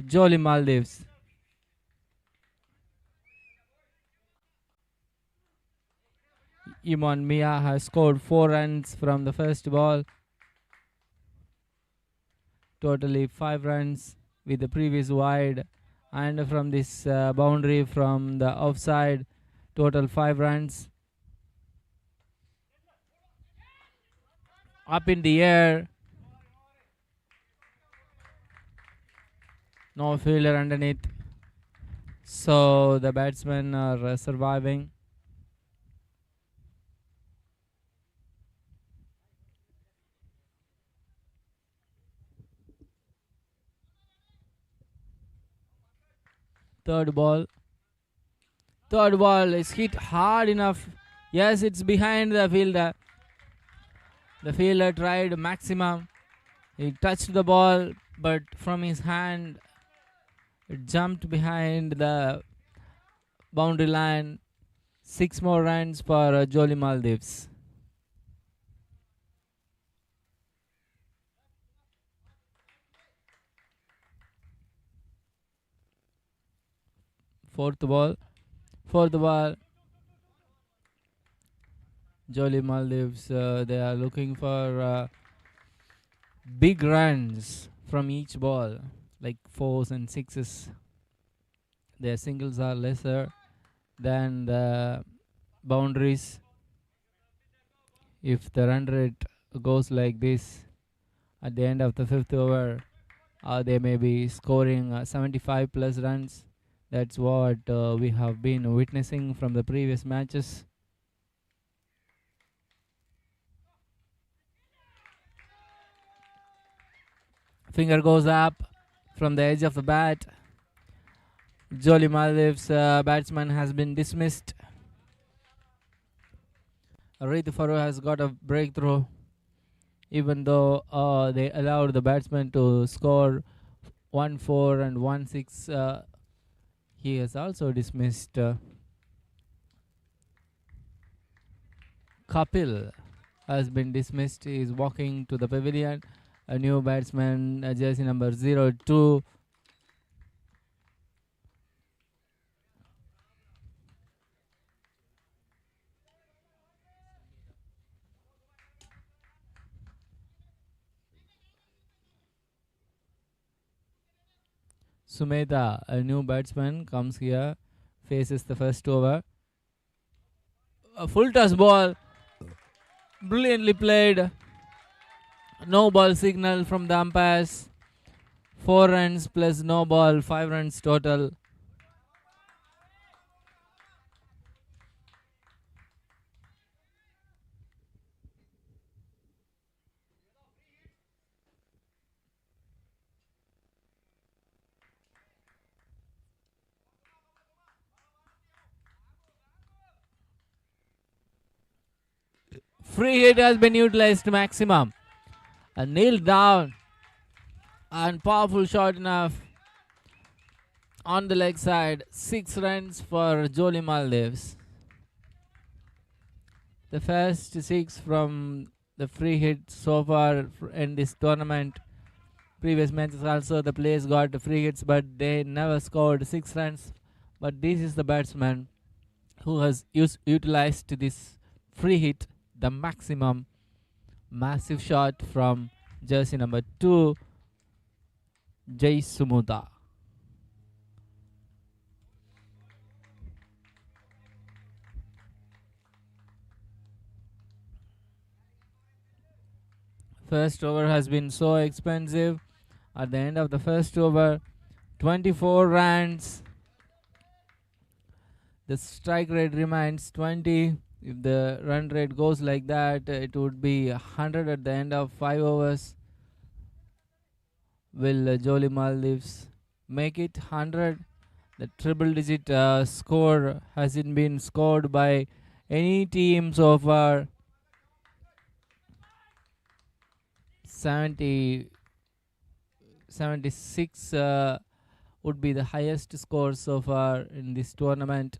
Jolie Maldives. Imon Mia has scored 4 runs from the first ball. Totally 5 runs with the previous wide. And from this boundary from the offside, total 5 runs. Up in the air. No fielder underneath. So the batsmen are surviving. Third ball. Third ball is hit hard enough. Yes, it's behind the fielder. The fielder tried maximum. He touched the ball, but from his hand, it jumped behind the boundary line. 6 more runs for Jolie Maldives. Fourth ball. Jolie Maldives, they are looking for big runs from each ball, like 4s and 6s. Their singles are lesser than the boundaries. If the run rate goes like this at the end of the 5th over, they may be scoring 75 plus runs. That's what we have been witnessing from the previous matches. Finger goes up from the edge of the bat. Jolie Maldives batsman has been dismissed. Reethi Faru has got a breakthrough, even though they allowed the batsman to score 1-4 and 1-6. He has also dismissed. Kapil has been dismissed. He is walking to the pavilion. A new batsman, jersey number 02. Sumedha, a new batsman, comes here, faces the first over. A full toss ball, brilliantly played. No ball signal from the umpires. 4 runs plus no ball, 5 runs total. Free hit has been utilized to maximum. A nailed down and powerful shot enough on the leg side. 6 runs for Jolie Maldives. The first 6 from the free hit so far in this tournament. Previous matches also the players got the free hits, but they never scored 6 runs. But this is the batsman who has utilized this free hit, the maximum. Massive shot from jersey number 2, Jai Sumuda. First over has been so expensive. At the end of the first over, 24 runs. The strike rate remains 20. If the run rate goes like that, it would be 100 at the end of 5 overs. Will Jolie Maldives make it 100? The triple digit score hasn't been scored by any team so far. 76 would be the highest score so far in this tournament.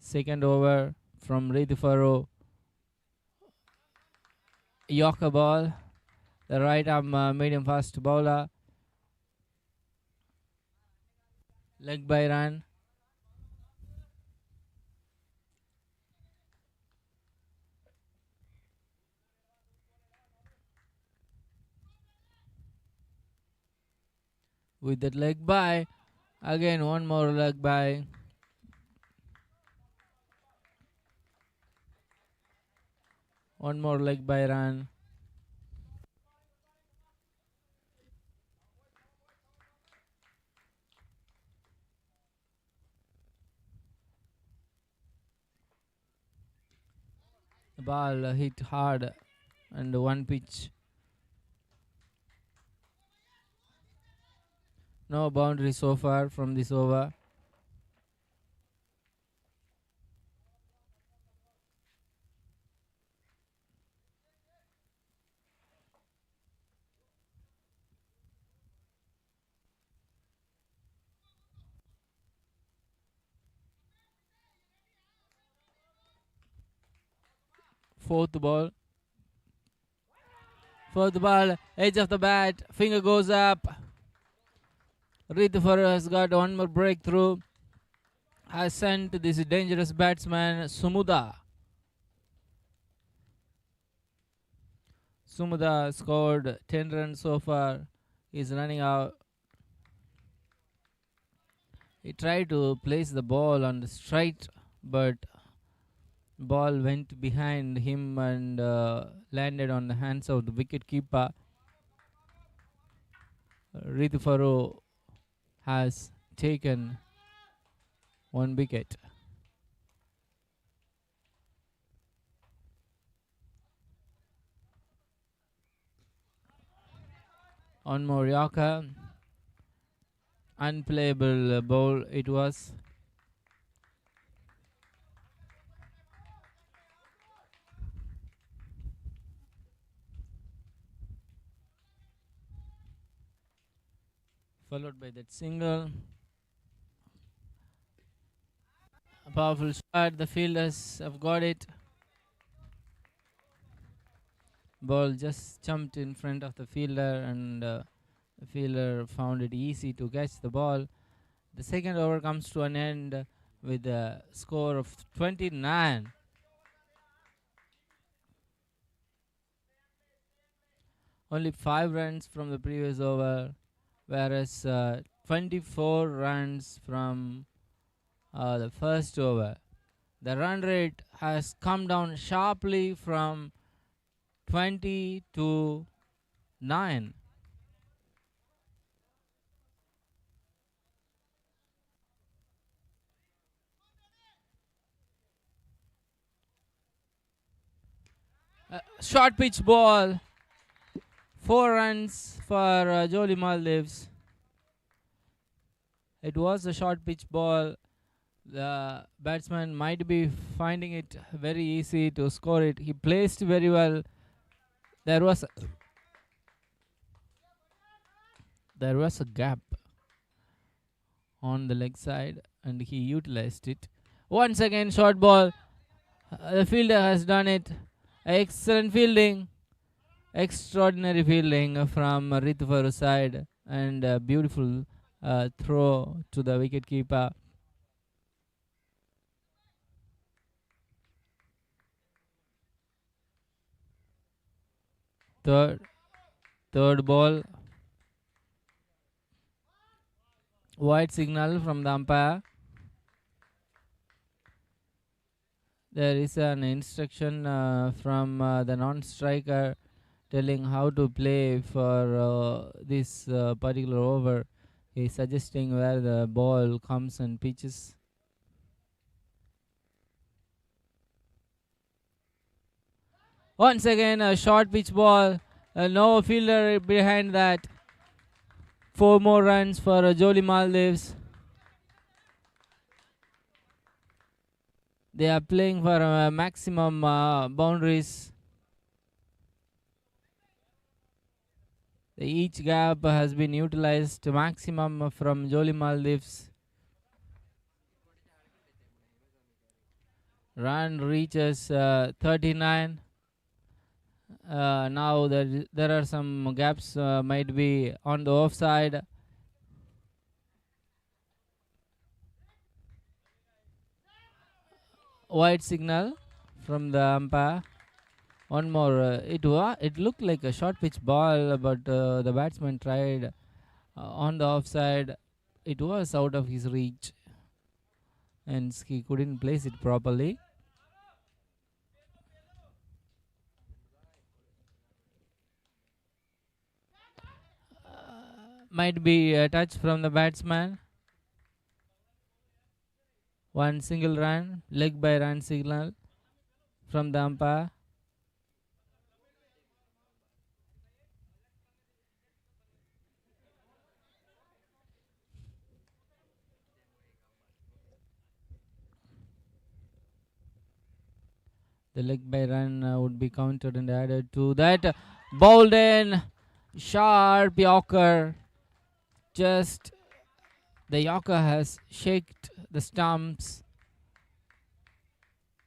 Second over from Reethi Faru. Yorker ball. The right arm medium fast bowler. Leg by run. With that leg by. Again, one more leg by. One more leg by run. The ball hit hard and one pitch. No boundary so far from this over. Fourth ball. Fourth ball, edge of the bat, finger goes up. Reethi Faru has got one more breakthrough. Has sent this dangerous batsman Sumuda. Sumuda scored 10 runs so far. He's running out. He tried to place the ball on the straight, but ball went behind him and landed on the hands of the wicket keeper. Reethi Faru has taken one wicket. On more Yorker. Unplayable ball it was. Followed by that single. A powerful shot. The fielders have got it. Ball just jumped in front of the fielder and the fielder found it easy to catch the ball. The second over comes to an end with a score of 29. Only 5 runs from the previous over, whereas 24 runs from the first over. The run rate has come down sharply from 20 to 9. Short pitch ball. 4 runs for Jolie Maldives. It was a short pitch ball. The batsman might be finding it very easy to score it. He placed very well. There was a gap on the leg side and he utilized it. Once again, short ball. The fielder has done it. Excellent fielding. Extraordinary fielding from Reethi Faru's side and a beautiful throw to the wicket keeper. Third ball. White signal from the umpire. There is an instruction from the non-striker telling how to play for this particular over. He is suggesting where the ball comes and pitches. Once again, a short pitch ball. No fielder behind that. 4 more runs for Jolie Maldives. They are playing for maximum boundaries. Each gap has been utilized to maximum from Jolie Maldives. Run reaches 39. Now there are some gaps might be on the offside. White signal from the umpire. One more. It looked like a short pitch ball, but the batsman tried on the offside. It was out of his reach, and he couldn't place it properly. Might be a touch from the batsman. One single run, leg by run signal from the umpire. The leg by run would be counted and added to that. Bowled in, sharp Yorker. Just the Yorker has shaked the stumps.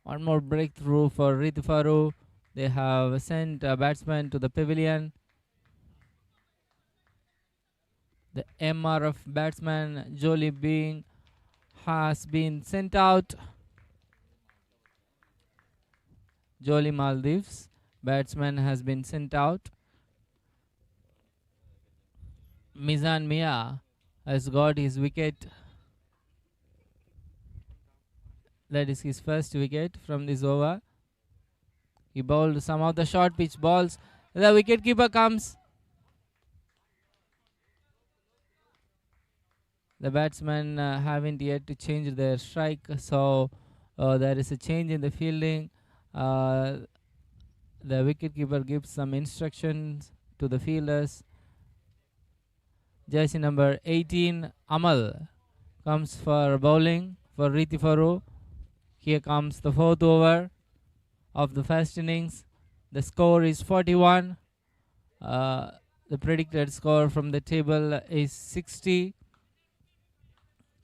One more breakthrough for Reethi Faru. They have sent a batsman to the pavilion. The MRF batsman Jolie has been sent out. Jolie Maldives batsman has been sent out. Mizan Mia has got his wicket. That is his first wicket from this over. He bowled some of the short pitch balls. The wicketkeeper comes. The batsmen haven't yet to change their strike, so there is a change in the fielding. The wicketkeeper gives some instructions to the fielders. Jersey number 18, Amal, comes for bowling for Reethi Faru. Here comes the fourth over of the first innings. The score is 41. The predicted score from the table is 60.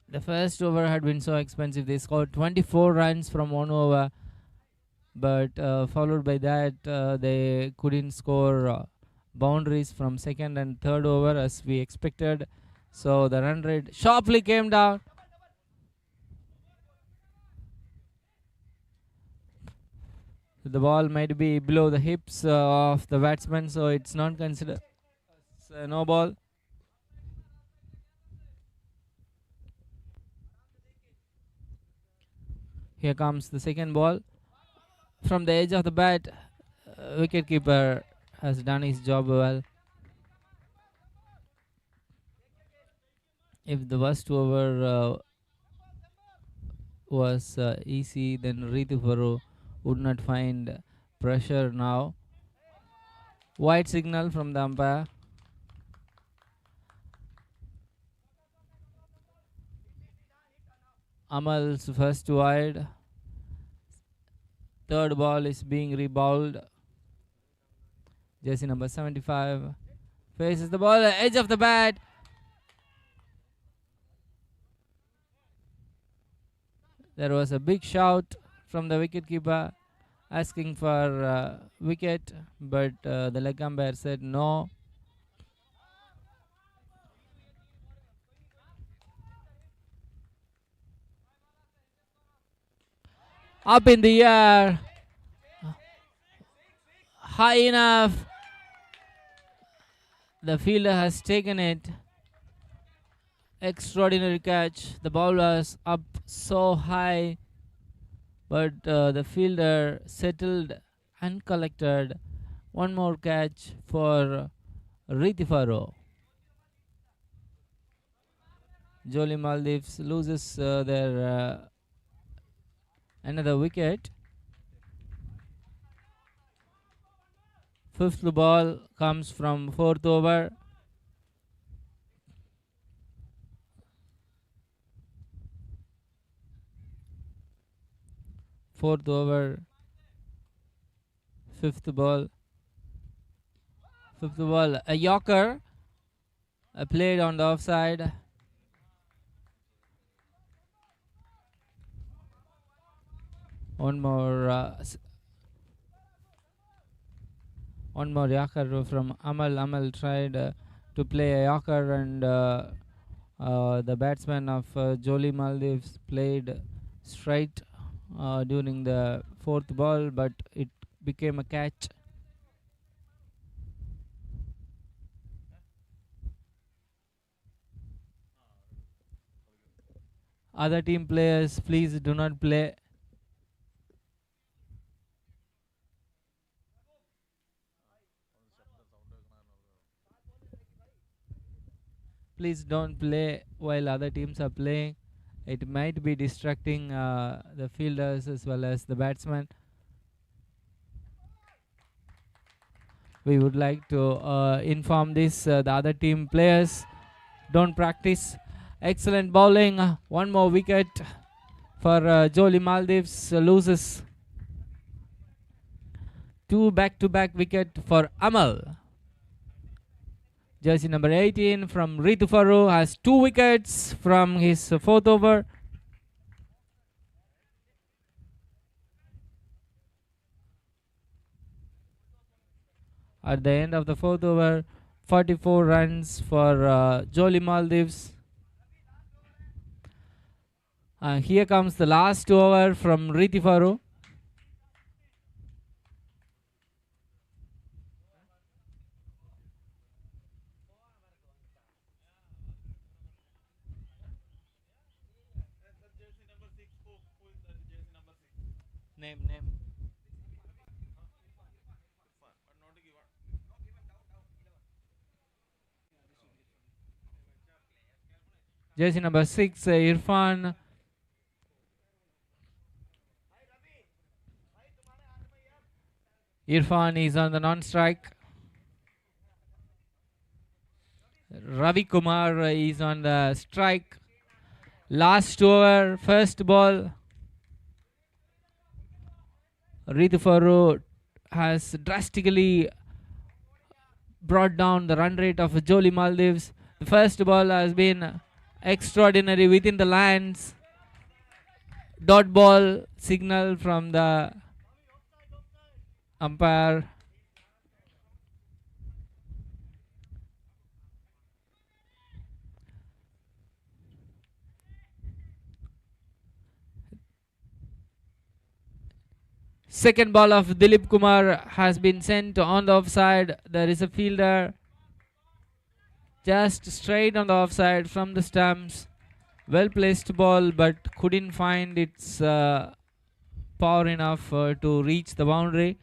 The first over had been so expensive. They scored 24 runs from one over, but followed by that they couldn't score boundaries from second and third over as we expected. So the run rate sharply came down. The ball might be below the hips of the batsman, so it's not considered no ball. Here comes the second ball. From the edge of the bat, wicketkeeper has done his job well. If the first over was easy, then Reethi Faru would not find pressure now. White signal from the umpire. Amal's first wide. Third ball is being rebowled. Jersey number 75 faces the ball, edge of the bat. There was a big shout from the wicketkeeper asking for wicket, but the leg umpire said no. Up in the air, high enough. The fielder has taken it. Extraordinary catch. The ball was up so high, but the fielder settled and collected. One more catch for Reethi Faru. Jolie Maldives loses their another wicket. Fifth ball comes from fourth over. Fourth over, fifth ball. Fifth ball, a Yorker played on the offside. One more Yorker from Amal. Amal tried to play a Yorker, and the batsman of Jolie Maldives played straight during the fourth ball, but it became a catch. Other team players, please do not play. Please don't play while other teams are playing. It might be distracting the fielders as well as the batsmen. We would like to inform this the other team players don't practice. Excellent bowling. One more wicket for Jolie Maldives. Loses. 2 back-to-back wicket for Amal. Jersey number 18 from Reethi Faru has 2 wickets from his fourth over. At the end of the fourth over, 44 runs for Jolie Maldives. Here comes the last over from Reethi Faru. Name. Jersey number 6, Irfan. Irfan is on the non-strike. Ravi Kumar is on the strike. Last over, first ball. Reethi Faru has drastically brought down the run rate of Jolie Maldives. The first ball has been extraordinary within the lines. Dot ball signal from the umpire. Second ball of Dilip Kumar has been sent on the offside. There is a fielder just straight on the offside from the stumps. Well placed ball, but couldn't find its power enough to reach the boundary.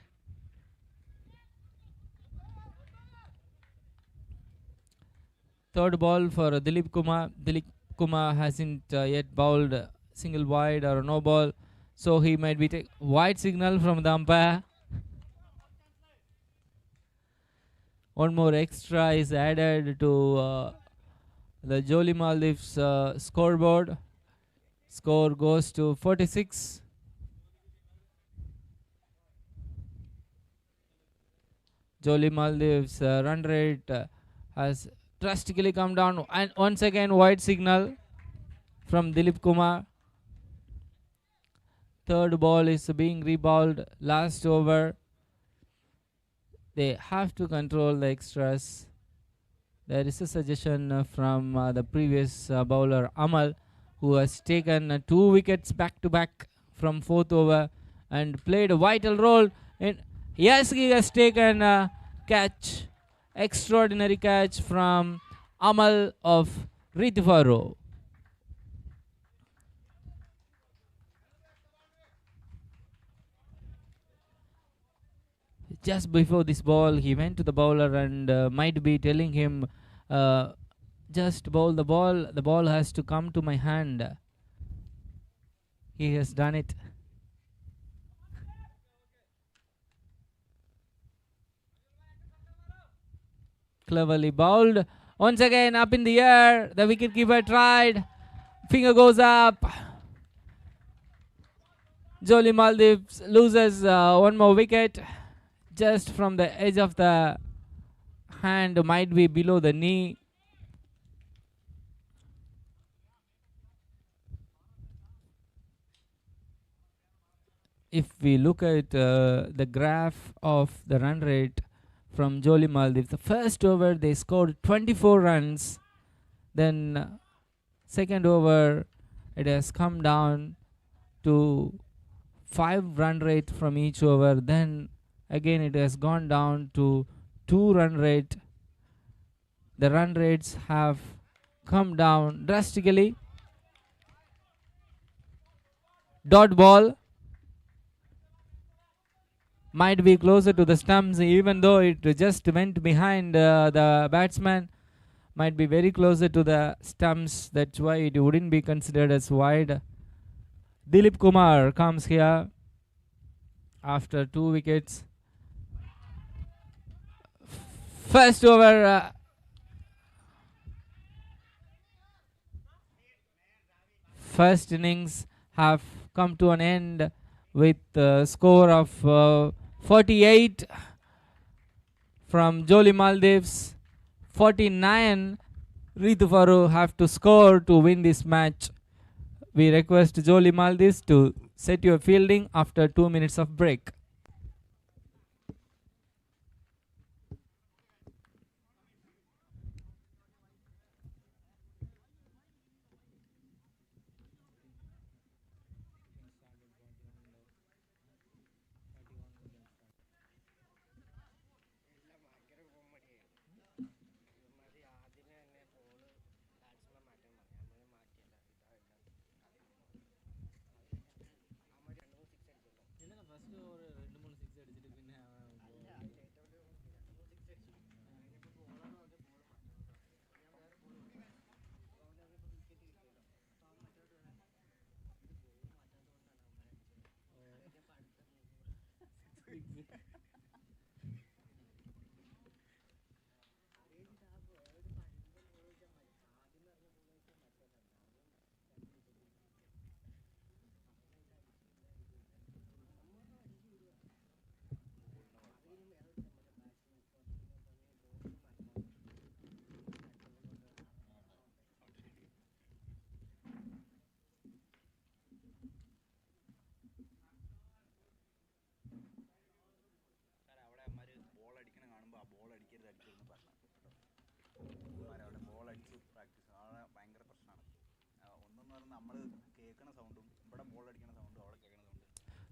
Third ball for Dilip Kumar. Dilip Kumar hasn't yet bowled single wide or no ball, so he might be wide signal from the umpire. One more extra is added to the Jolie Maldives scoreboard. Score goes to 46. Jolie Maldives run rate has drastically come down, and once again wide signal from Dilip Kumar. Third ball is being rebowled. Last over. They have to control the extras. There is a suggestion from the previous bowler Amal, who has taken 2 wickets back to back from fourth over and played a vital role. Yes, he has taken a catch, extraordinary catch from Amal of Reethi Faru. Just before this ball, he went to the bowler and might be telling him, just bowl the ball. The ball has to come to my hand. He has done it. Cleverly bowled. Once again, up in the air. The wicketkeeper tried. Finger goes up. Jolie Maldives loses one more wicket. Just from the edge of the hand, might be below the knee. If we look at the graph of the run rate from Jolie Maldives, the first over they scored 24 runs. Then second over it has come down to 5 run rate from each over. Then again it has gone down to 2 run rate. The run rates have come down drastically. Dot ball might be closer to the stumps, even though it just went behind the batsman. Might be very closer to the stumps. That's why it wouldn't be considered as wide. Dilip Kumar comes here after 2 wickets. First over. First innings have come to an end with a score of 48 from Jolie Maldives. 49 Reethi Faru have to score to win this match. We request Jolie Maldives to set your fielding after 2 minutes of break.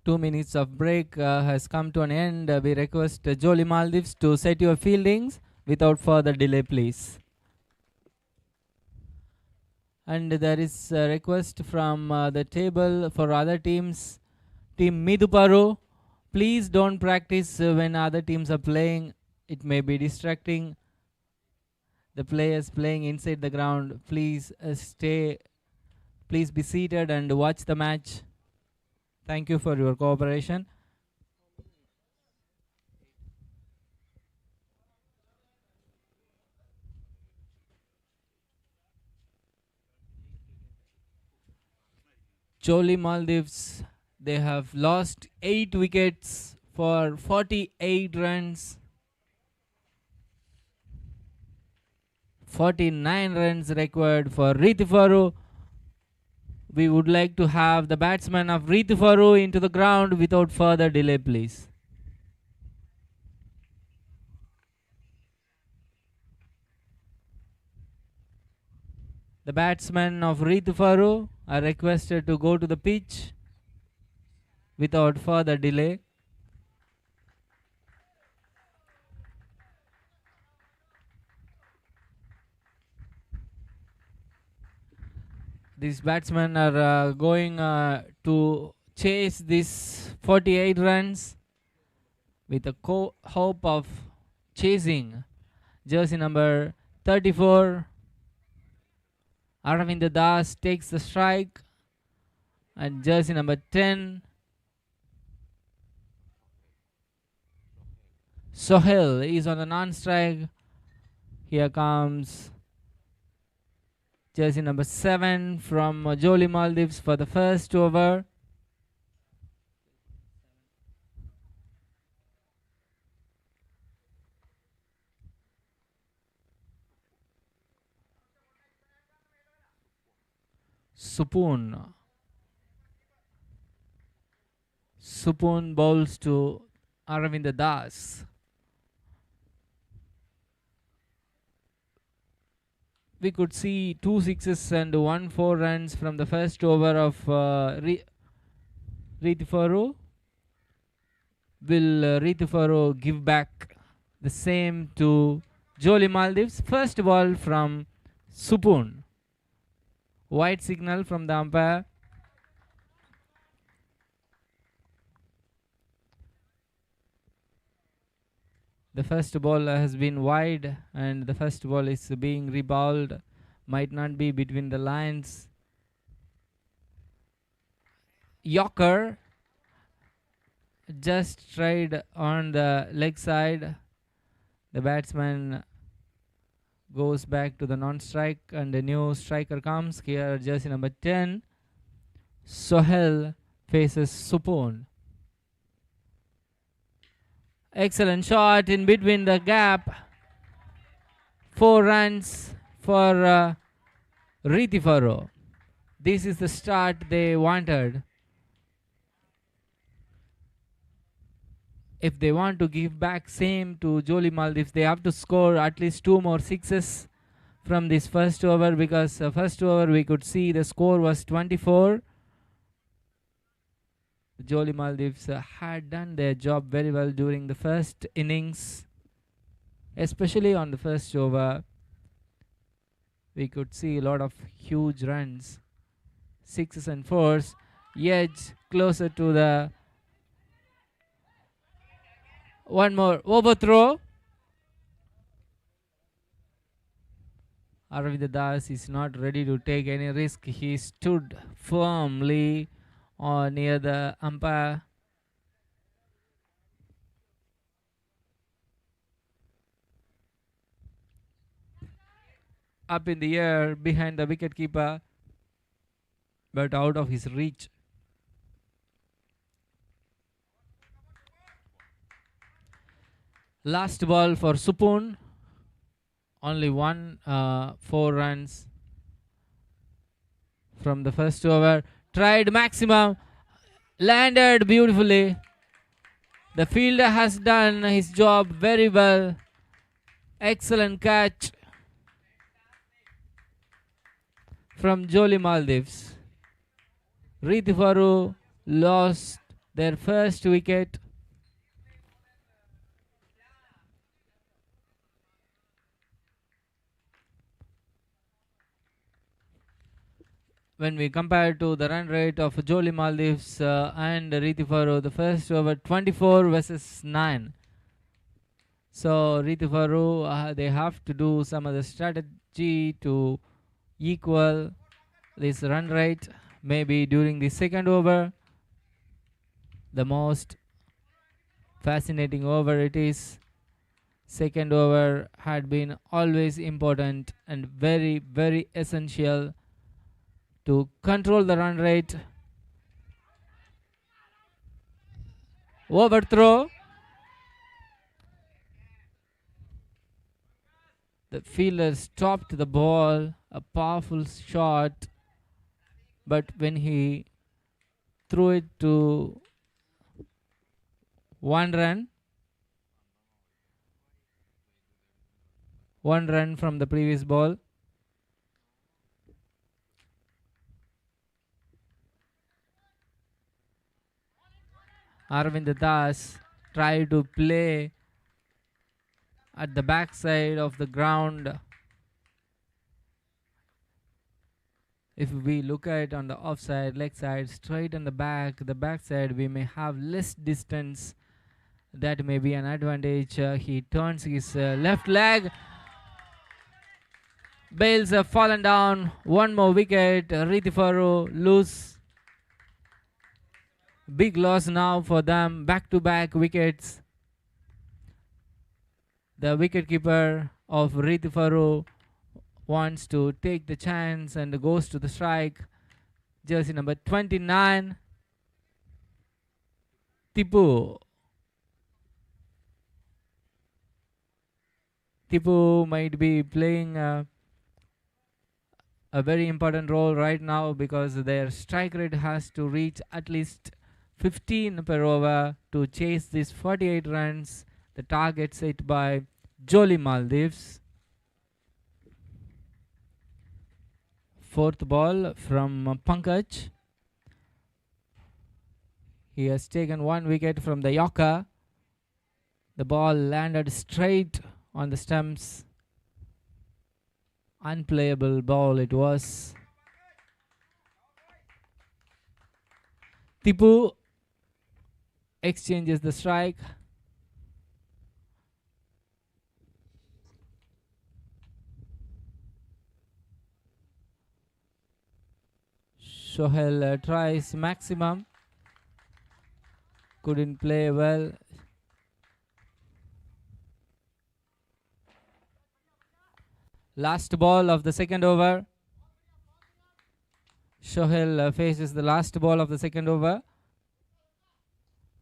Two minutes of break has come to an end. We request Jolie Maldives to set your fieldings without further delay, please. And there is a request from the table for other teams. Team Miduparo, please don't practice when other teams are playing. It may be distracting. The players playing inside the ground, please please be seated and watch the match. Thank you for your cooperation. Jolie Maldives, they have lost 8 wickets for 48 runs. 49 runs required for Reethi Faru. We would like to have the batsman of Reethi Faru into the ground without further delay, please. The batsmen of Reethi Faru are requested to go to the pitch without further delay. These batsmen are going to chase these 48 runs with a hope of chasing jersey number 34. Aravind Das takes the strike, and jersey number 10, Sohail, is on the non-strike. Here comes jersey number 7 from Jolie Maldives for the first over. Supun bowls to Aravind Das. We could see 2 sixes and 1 4 runs from the first over of Reethi Faru. Will Reethi Faru give back the same to Jolie Maldives? First ball from Supun. White signal from the umpire. The first ball has been wide and the first ball is being reballed. Might not be between the lines. Yorker just tried on the leg side. The batsman goes back to the non-strike and the new striker comes here. Jersey number 10. Sohail faces Supun. Excellent shot in between the gap. 4 runs for Reethi Faru. This is the start they wanted. If they want to give back same to Jolie Maldives, they have to score at least 2 more sixes from this first over, because first over we could see the score was 24. Jolie Maldives had done their job very well during the first innings, especially on the first over. We could see a lot of huge runs, 6s and 4s, edge closer to the one more overthrow. Aravind Das is not ready to take any risk. He stood firmly near the umpire. Up in the air behind the wicketkeeper, but out of his reach. Last ball for Supun. Only 4 runs from the first over. Tried maximum. Landed beautifully. The fielder has done his job very well. Excellent catch from Jolie Maldives. Reethi Faru lost their first wicket. When we compare to the run rate of Jolie Maldives and Reethi Faru, the first over 24 versus 9. So Reethi Faru, they have to do some other strategy to equal this run rate. Maybe during the second over, the most fascinating over it is. Second over had been always important and very, very essential to control the run rate. Overthrow. The fielder stopped the ball. A powerful shot. But when he threw it to 1 run. 1 run from the previous ball. Aravind Das tried to play at the backside of the ground. If we look at on the offside, leg side, straight on the backside, we may have less distance. That may be an advantage. He turns his left leg. Bales have fallen down. 1 more wicket. Reethi Faru lose. Big loss now for them. Back-to-back wickets. The wicketkeeper of Reethi Faru wants to take the chance and goes to the strike. Jersey number 29. Tipu. Tipu might be playing a very important role right now, because their strike rate has to reach at least 15 per over to chase these 48 runs, the target set by Jolie Maldives. 4th ball from Pankaj. He has taken 1 wicket from the Yorker. The ball landed straight on the stumps. Unplayable ball it was. Tipu exchanges the strike. Sohail tries maximum. Couldn't play well. Last ball of the second over. Sohail faces the last ball of the second over.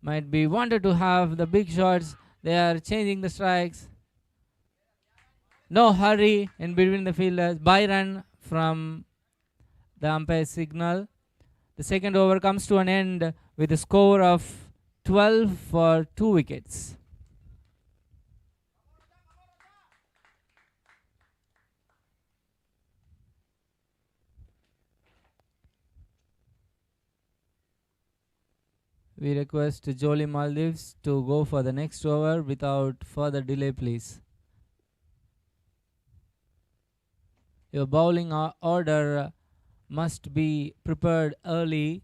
Might be wanted to have the big shots. They are changing the strikes. No hurry in between the fielders. By run from the umpire signal. The second over comes to an end with a score of 12 for 2 wickets. We request Jolie Maldives to go for the next over without further delay, please. Your bowling order must be prepared early.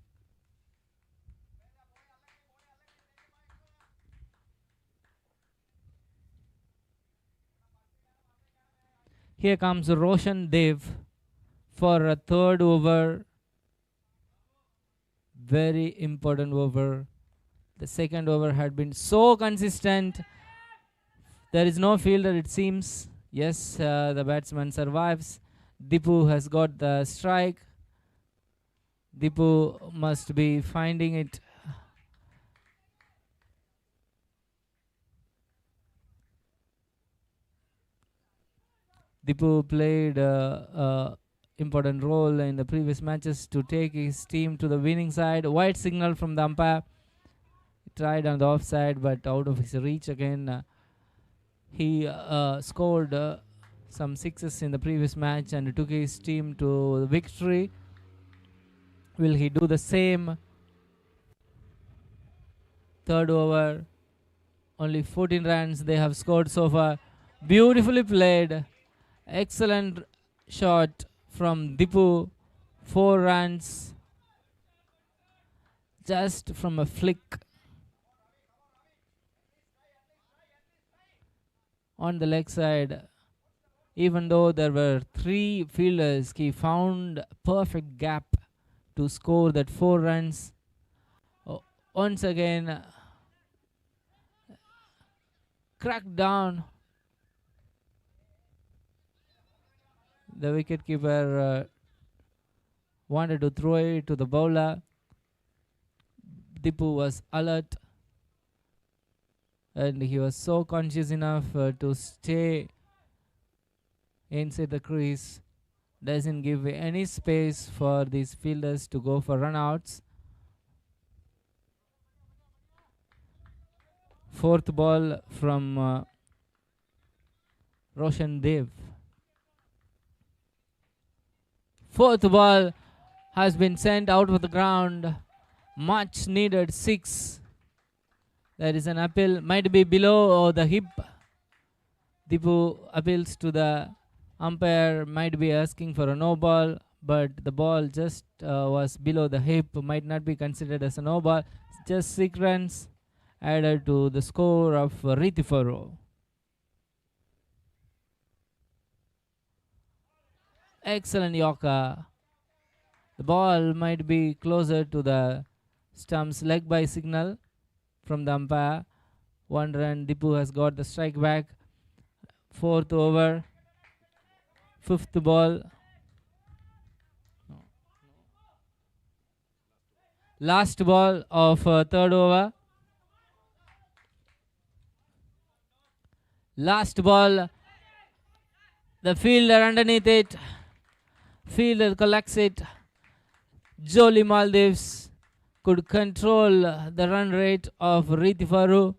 Here comes Roshan Dev for a third over. Very important over. The second over had been so consistent. There is no fielder, it seems. Yes, the batsman survives. Dipu has got the strike. Dipu must be finding it. Dipu played important role in the previous matches to take his team to the winning side. White signal from the umpire. He tried on the offside, but out of his reach again. He scored some sixes in the previous match and took his team to victory. Will he do the same? Third over, only 14 runs they have scored so far. Beautifully played. Excellent shot from Dipu. 4 runs just from a flick on the leg side. Even though there were 3 fielders, he found perfect gap to score that 4 runs. Once again, cracked down. The wicketkeeper wanted to throw it to the bowler. Dipu was alert and he was so conscious enough to stay inside the crease. Doesn't give any space for these fielders to go for runouts. Fourth ball from Roshan Dev. Fourth ball has been sent out of the ground. Much needed 6. There is an appeal, might be below the hip. Dipu appeals to the umpire, might be asking for a no ball, but the ball just was below the hip, might not be considered as a no ball. Just 6 runs added to the score of Reethi Faru. Excellent Yorker. The ball might be closer to the stumps. Leg by signal from the umpire. 1 run. Dipu has got the strike back. Fourth over. Fifth ball. Last ball of third over. Last ball. The fielder underneath it. Fielder collects it. Jolie Maldives could control the run rate of Reethi Faru.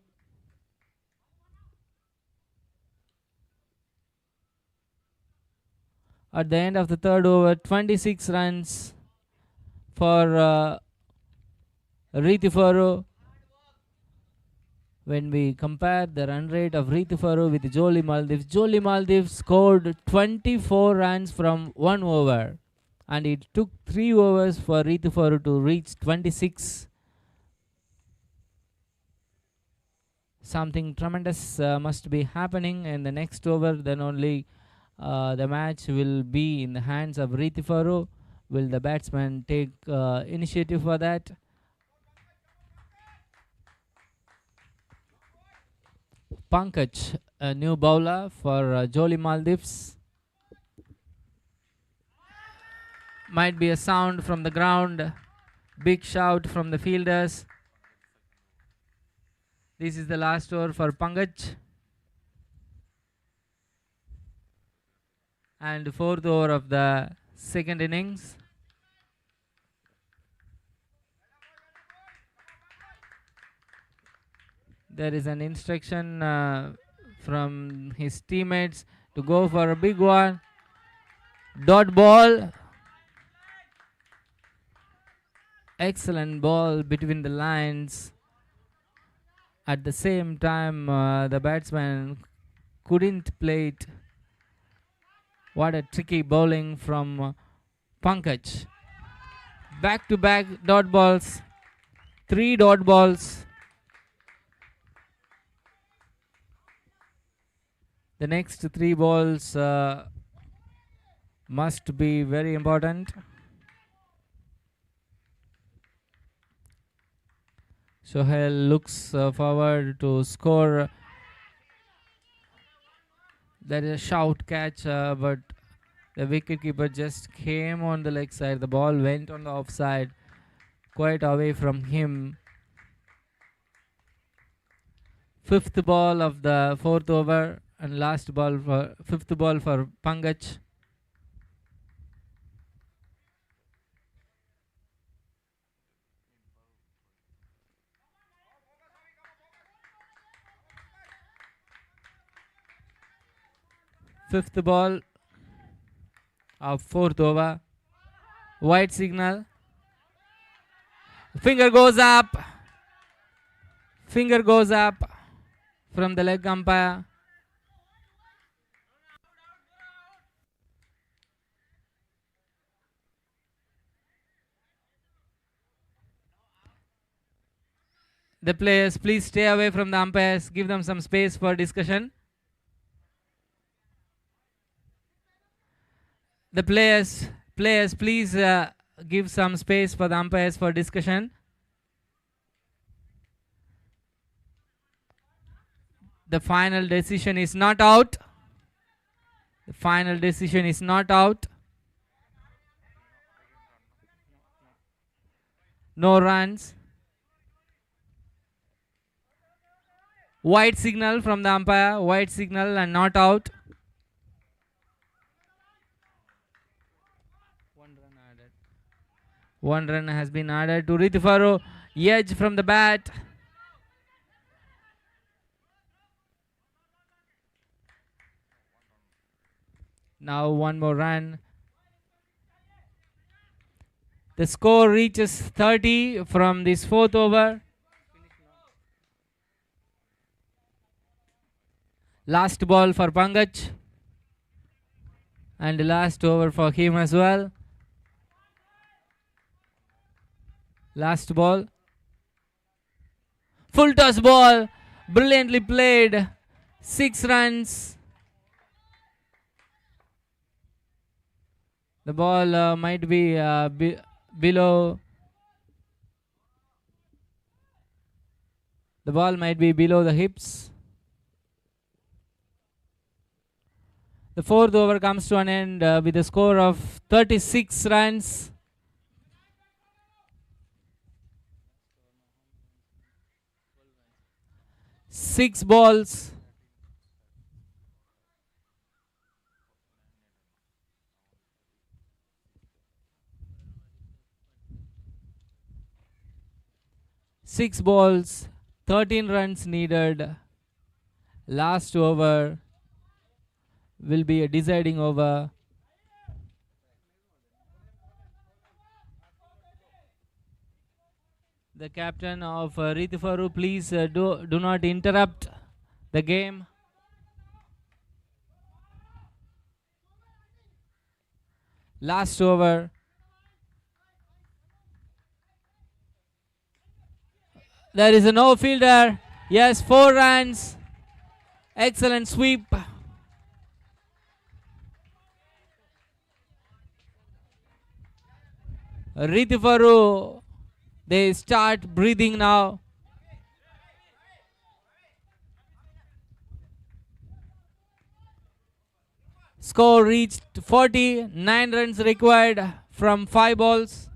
At the end of the third over, 26 runs for Reethi Faru. When we compare the run rate of Reethi Faru with Jolie Maldives scored 24 runs from 1 over. And it took 3 overs for Reethi Faru to reach 26. Something tremendous must be happening in the next over, then only the match will be in the hands of Reethi Faru. Will the batsman take initiative for that? Pankaj, a new bowler for Jolie Maldives. Might be a sound from the ground. Big shout from the fielders. This is the last over for Pankaj. And fourth over of the second innings. There is an instruction from his teammates to go for a big one. Dot ball. Excellent ball between the lines. At the same time, the batsman couldn't play it. What a tricky bowling from Pankaj. Back to back dot balls. 3 dot balls. The next 3 balls must be very important. Sohail looks forward to score. There is a shout catch, but the wicketkeeper just came on the leg side. The ball went on the offside, quite away from him. Fifth ball of the fourth over and last ball for fifth ball for Pankaj. Fifth ball of fourth over. White signal. Finger goes up. Finger goes up from the leg umpire. The players, please stay away from the umpires. Give them some space for discussion. The players, please give some space for the umpires for discussion. The final decision is not out. The final decision is not out. No runs. White signal from the umpire. White signal and not out. One run has been added to Reethi Faru. Edge from the bat. Now one more run. The score reaches 30 from this fourth over. Last ball for Pankaj. And the last over for him as well. Last ball. Full toss ball. Brilliantly played. 6 runs. The ball might be below. The ball might be below the hips. The fourth over comes to an end with a score of 36 runs. Six balls. Six balls, 13 runs needed. Last over will be a deciding over. The captain of Reethi Faru, please do not interrupt the game. Last over. There is a no fielder. Yes, 4 runs. Excellent sweep. Reethi Faru, they start breathing now. Score reached 40, 9 runs required from 5 balls.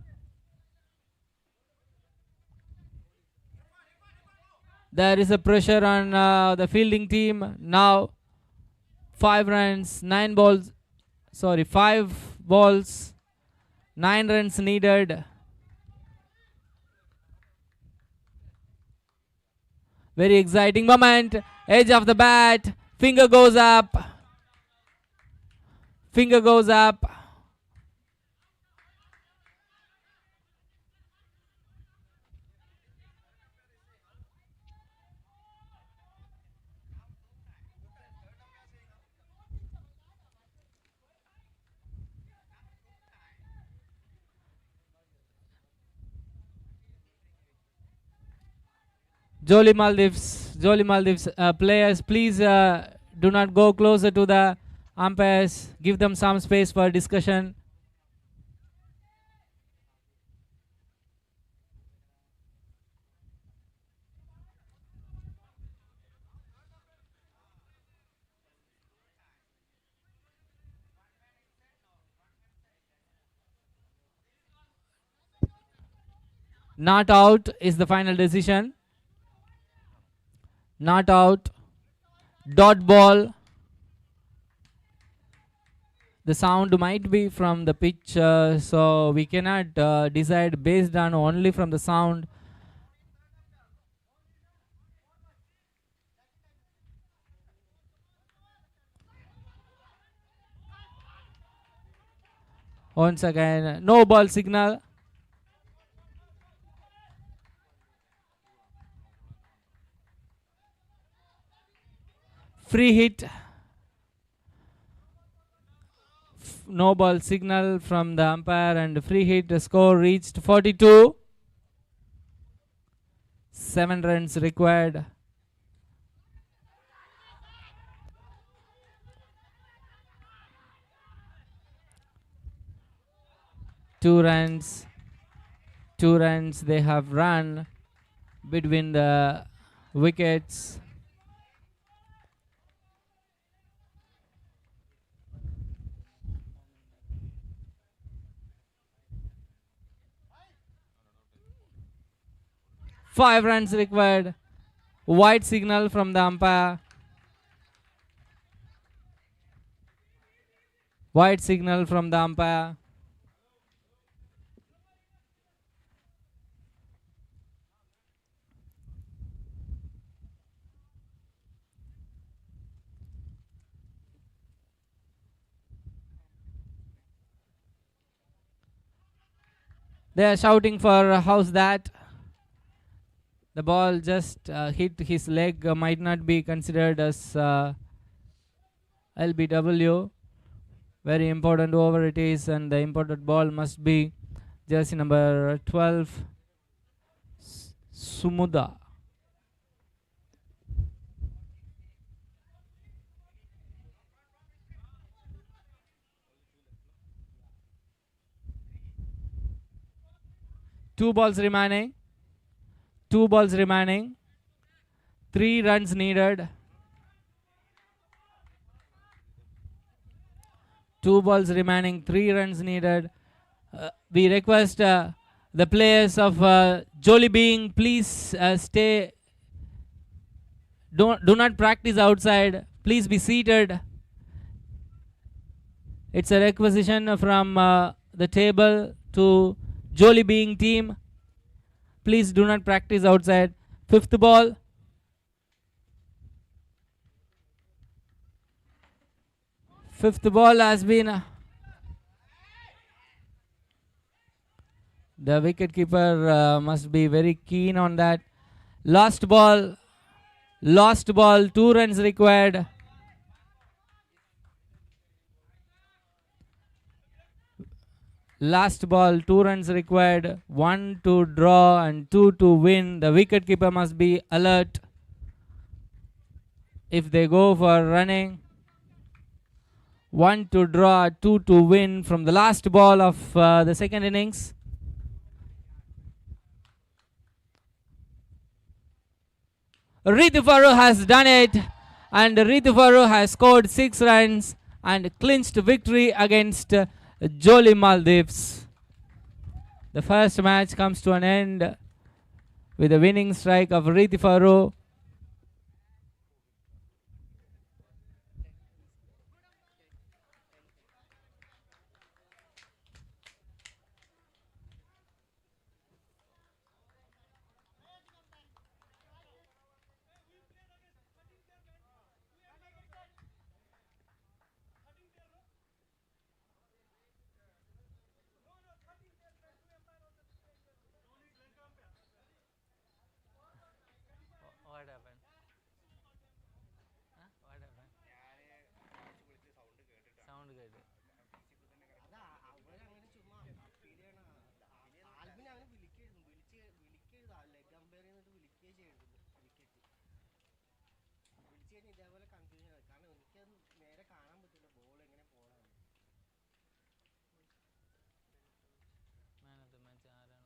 There is a pressure on the fielding team now. 5 runs, 9 balls. Sorry, 5 balls, 9 runs needed. Very exciting moment. Edge of the bat. Finger goes up. Finger goes up. Jolie Maldives players, please do not go closer to the umpires. Give them some space for discussion. Not out is the final decision. Not out. Dot ball. The sound might be from the pitch, so we cannot decide based on only from the sound. Once again, no ball signal. Free hit. No ball signal from the umpire and free hit. The score reached 42. 7 runs required. Two runs they have run between the wickets. Five runs required. White signal from the umpire. White signal from the umpire. They are shouting for how's that? The ball just hit his leg, might not be considered as LBW. Very important over it is, and the important ball must be jersey number 12, Sumuda. Two balls remaining. 3 runs needed. 2 balls remaining, 3 runs needed. We request the players of Jolie being, please stay. Do not practice outside. Please be seated. It's a requisition from the table to Jolie being team. Please do not practice outside. 5th ball. Fifth ball has been. The wicketkeeper must be very keen on that. Lost ball. 2 runs required. Last ball, 2 runs required. 1 to draw and 2 to win. The wicketkeeper must be alert if they go for running. 1 to draw, 2 to win from the last ball of the second innings. Reethi Faru has done it, and Reethi Faru has scored 6 runs and clinched victory against Jolie Maldives. The first match comes to an end with a winning strike of Reethi Faru. What happened? Huh? What happened? Sound good. Man of the match, Arana.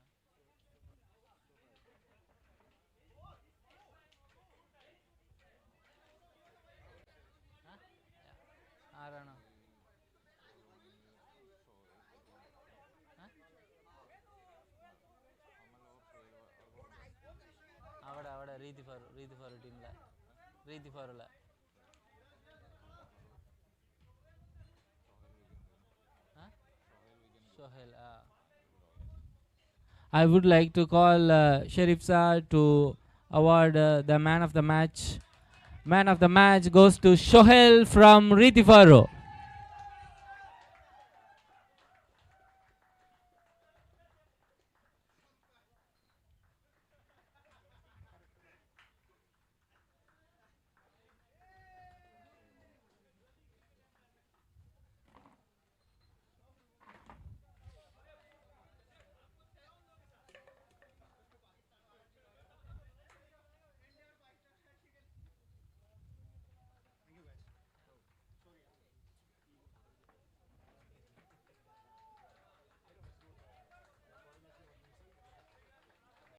Huh? Yeah. Arana. Huh? Avada Reethi Faru team la. Reethi Faru la. Huh? Sohail. I would like to call Sharif Sir to award the man of the match. Man of the match goes to Sohail from Reethi Faru.